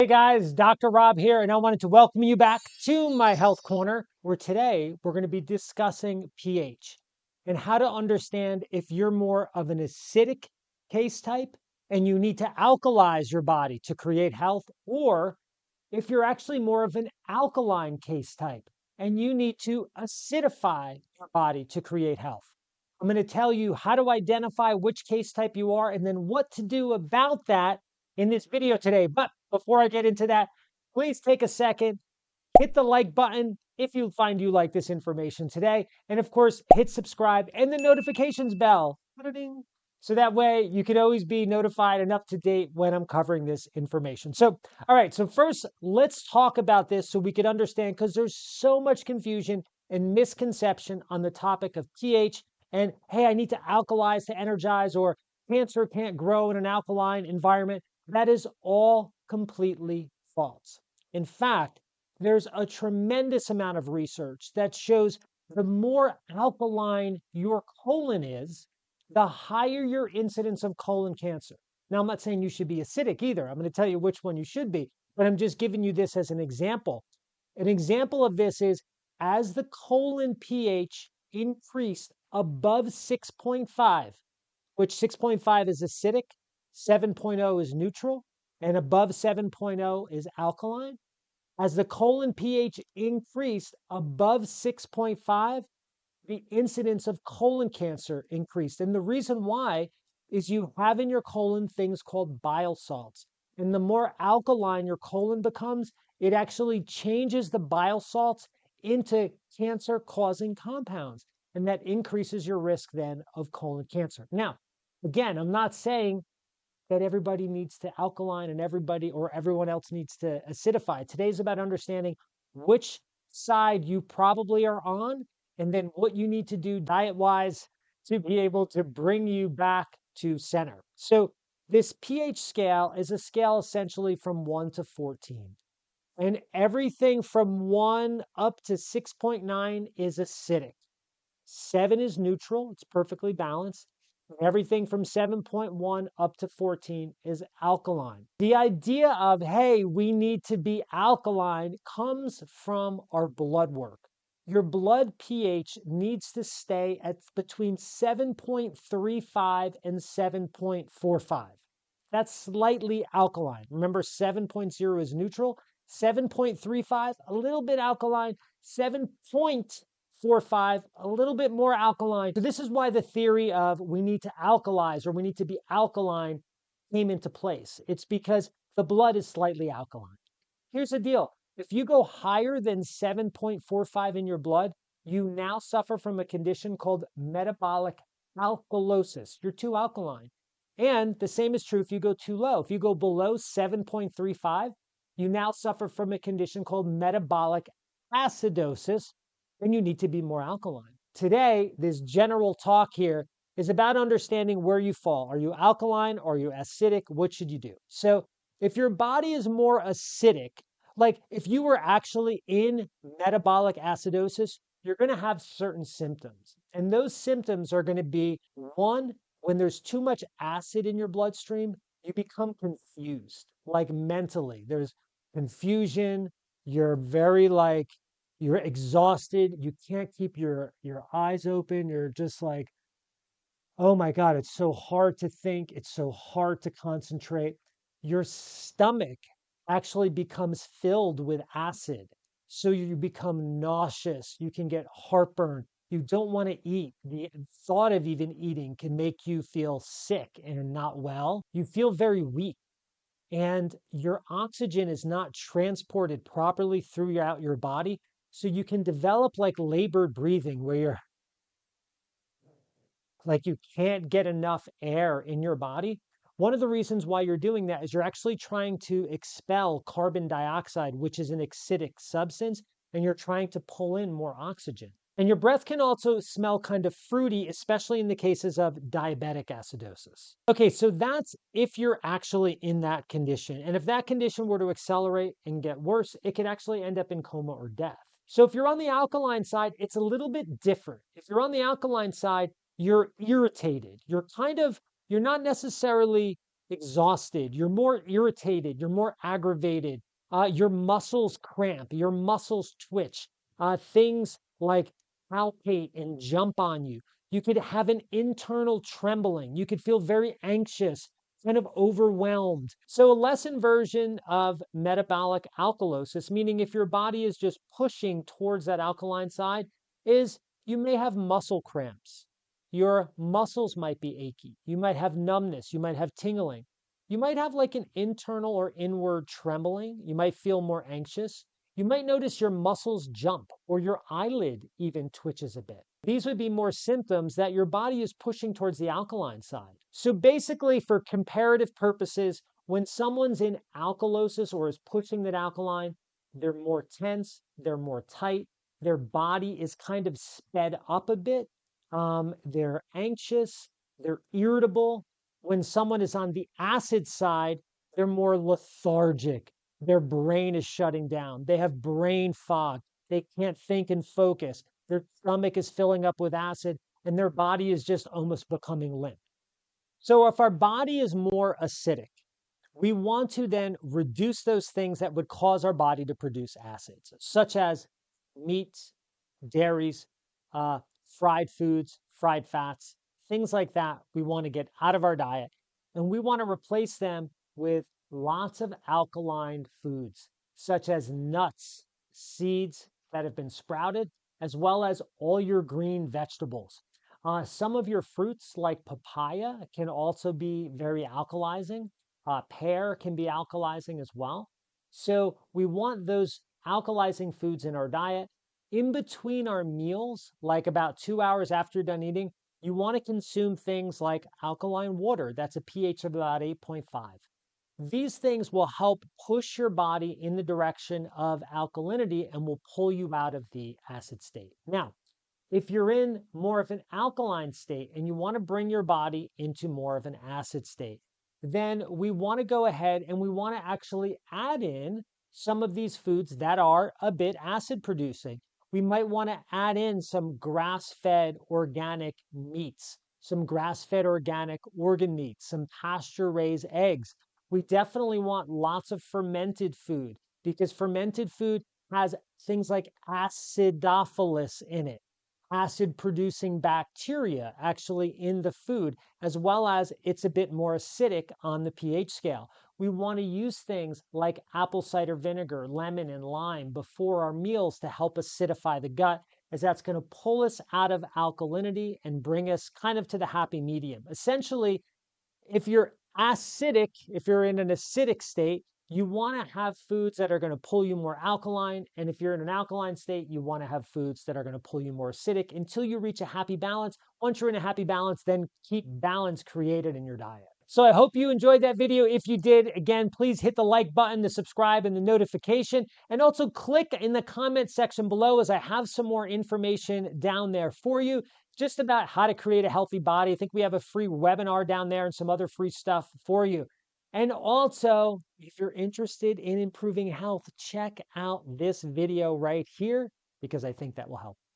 guys, Dr. Rob here, and I wanted to welcome you back to my Health Corner, where today we're going to be discussing pH and how to understand if you're more of an acidic case type and you need to alkalize your body to create health, or if you're actually more of an alkaline case type and you need to acidify your body to create health. I'm going to tell you how to identify which case type you are and then what to do about that in this video today. But before I get into that, please take a second, hit the like button if you find you like this information today. And of course, hit subscribe and the notifications bell, so that way you can always be notified and up to date when I'm covering this information. So, all right, so first let's talk about this so we can understand, because there's so much confusion and misconception on the topic of pH and, hey, I need to alkalize to energize, or cancer can't grow in an alkaline environment. That is all completely false. In fact, there's a tremendous amount of research that shows the more alkaline your colon is, the higher your incidence of colon cancer. Now, I'm not saying you should be acidic either. I'm going to tell you which one you should be, but I'm just giving you this as an example. An example of this is as the colon pH increased above 6.5, which 6.5 is acidic, 7.0 is neutral, and above 7.0 is alkaline. As the colon pH increased above 6.5, the incidence of colon cancer increased. And the reason why is you have in your colon things called bile salts. And the more alkaline your colon becomes, it actually changes the bile salts into cancer-causing compounds. And that increases your risk then of colon cancer. Now, again, I'm not saying that everybody needs to alkaline and everybody or everyone else needs to acidify. Today's about understanding which side you probably are on and then what you need to do diet-wise to be able to bring you back to center. So this pH scale is a scale essentially from 1 to 14. And everything from 1 up to 6.9 is acidic. 7 is neutral, it's perfectly balanced. Everything from 7.1 up to 14 is alkaline. The idea of, hey, we need to be alkaline comes from our blood work. Your blood pH needs to stay at between 7.35 and 7.45. That's slightly alkaline. Remember, 7.0 is neutral, 7.35, a little bit alkaline, 7.45, a little bit more alkaline. So this is why the theory of we need to alkalize or we need to be alkaline came into place. It's because the blood is slightly alkaline. Here's the deal. If you go higher than 7.45 in your blood, you now suffer from a condition called metabolic alkalosis. You're too alkaline. And the same is true if you go too low. If you go below 7.35, you now suffer from a condition called metabolic acidosis, and you need to be more alkaline. Today, this general talk here is about understanding where you fall. Are you alkaline? Or are you acidic? What should you do? So if your body is more acidic, like if you were actually in metabolic acidosis, you're going to have certain symptoms. And those symptoms are going to be, one, when there's too much acid in your bloodstream, you become confused, like mentally. There's confusion. You're you're exhausted. You can't keep your eyes open. You're just like, oh my God, it's so hard to think. It's so hard to concentrate. Your stomach actually becomes filled with acid. So you become nauseous. You can get heartburn. You don't want to eat. The thought of even eating can make you feel sick and not well. You feel very weak. And your oxygen is not transported properly throughout your body. So you can develop like labored breathing where you're like you can't get enough air in your body. One of the reasons why you're doing that is you're actually trying to expel carbon dioxide, which is an acidic substance, and you're trying to pull in more oxygen. And your breath can also smell kind of fruity, especially in the cases of diabetic acidosis. Okay, so that's if you're actually in that condition. And if that condition were to accelerate and get worse, it could actually end up in coma or death. So if you're on the alkaline side, it's a little bit different. If you're on the alkaline side, you're irritated. You're not necessarily exhausted, you're more irritated, you're more aggravated, your muscles cramp, your muscles twitch, things like palpate and jump on you. You could have an internal trembling. You could feel very anxious, kind of overwhelmed. So, a lesson version of metabolic alkalosis, meaning if your body is just pushing towards that alkaline side, is you may have muscle cramps. Your muscles might be achy. You might have numbness. You might have tingling. You might have like an internal or inward trembling. You might feel more anxious. You might notice your muscles jump or your eyelid even twitches a bit. These would be more symptoms that your body is pushing towards the alkaline side. So basically, for comparative purposes, when someone's in alkalosis or is pushing that alkaline, they're more tense, they're more tight, their body is kind of sped up a bit, they're anxious, they're irritable. When someone is on the acid side, they're more lethargic. Their brain is shutting down. They have brain fog. They can't think and focus. Their stomach is filling up with acid, and their body is just almost becoming limp. So, if our body is more acidic, we want to then reduce those things that would cause our body to produce acids, such as meats, dairies, uh, fried foods, fried fats, things like that. We want to get out of our diet, and we want to replace them with lots of alkaline foods, such as nuts, seeds that have been sprouted, as well as all your green vegetables. Some of your fruits, like papaya, can also be very alkalizing. Pear can be alkalizing as well. So we want those alkalizing foods in our diet. In between our meals, like about 2 hours after you're done eating, you want to consume things like alkaline water. That's a pH of about 8.5. These things will help push your body in the direction of alkalinity and will pull you out of the acid state. Now, if you're in more of an alkaline state and you want to bring your body into more of an acid state, then we want to go ahead and we want to actually add in some of these foods that are a bit acid producing. We might want to add in some grass-fed organic meats, some grass-fed organic organ meats, some pasture-raised eggs. We definitely want lots of fermented food because fermented food has things like acidophilus in it, acid producing bacteria actually in the food, as well as it's a bit more acidic on the pH scale. We want to use things like apple cider vinegar, lemon, and lime before our meals to help acidify the gut, as that's going to pull us out of alkalinity and bring us kind of to the happy medium. Essentially, if you're acidic, if you're in an acidic state, you want to have foods that are going to pull you more alkaline. And if you're in an alkaline state, you want to have foods that are going to pull you more acidic until you reach a happy balance. Once you're in a happy balance, then keep balance created in your diet. So I hope you enjoyed that video. If you did, again, please hit the like button, the subscribe, and the notification. And also click in the comment section below as I have some more information down there for you just about how to create a healthy body. I think we have a free webinar down there and some other free stuff for you. And also, if you're interested in improving health, check out this video right here because I think that will help.